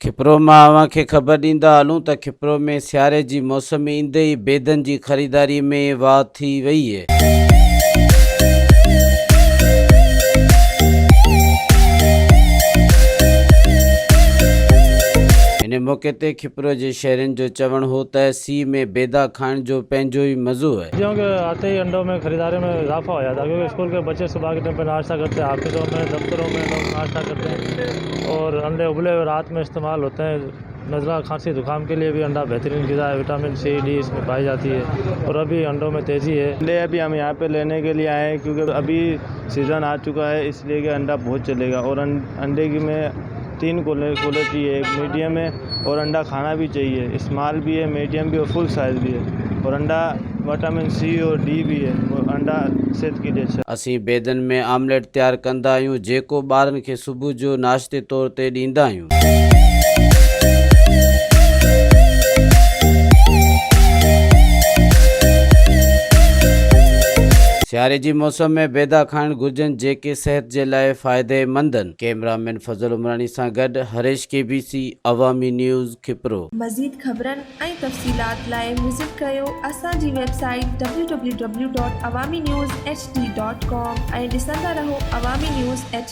खिपरो मां अव्हां खे ख़बर ॾींदा हलूं त खिपरो में सियारे जी मौसम ईंदे ई बेदनि जी ख़रीदारी में वाह थी वई आहे। इन मौके ते खिपरो जे शहरनि जो चवणु हो त सीउ में बेदा खाइण जो पंहिंजो ई मज़ो है। क्योंकि आते ही अंडों में खरीदारी में इजाफा हो जाता है, क्योंकि स्कूल के बच्चे सुबह के टाइम पर नाश्ता करते हैं, ऑफिसों में दफ्तरों में लोग नाश्ता करते हैं और अंडे उबले हुए रात में इस्तेमाल होते हैं। नज़ला खांसी जुकाम के लिए भी अंडा बेहतरीन ग़िज़ा है, विटामिन सी डी इसमें पाई जाती है और अभी अंडों में तेज़ी है। इसलिए अभी हम यहाँ पे लेने के लिए आए हैं, क्योंकि अभी सीज़न आ चुका है, इसलिए कि अंडा बहुत चलेगा। और अंडे की में 3 क्वालिटी है, एक मीडियम है और अंडा खाना भी चाहिए, स्मॉल भी है, मीडियम भी और फुल साइज़ भी है। और अंडा विटामिन सी और डी भी है, और अंडा सेहत के लिए अच्छा। असीं बेदनि में आमलेट तयारु कंदा आहियूं, जेको ॿारनि खे सुबुह जो नाश्ते तौर ते ॾींदा आहियूं। सियारे जी मौसम में बेदा खाइण घुर्जनि, जेके सेहत जे लाइ फ़ाइदेमंद आहिनि। कैमरामैन फज़ल उमरानी सां गॾु हरेश KBC अवामी न्यूज़ खिपरो। मज़ीद ख़बरनि ऐं तफ़सीलात लाइ विज़िट कयो असांजी वेबसाइट www.awamiNewsHD.com ऐं ॾिसंदा रहो अवामी न्यूज़ HD।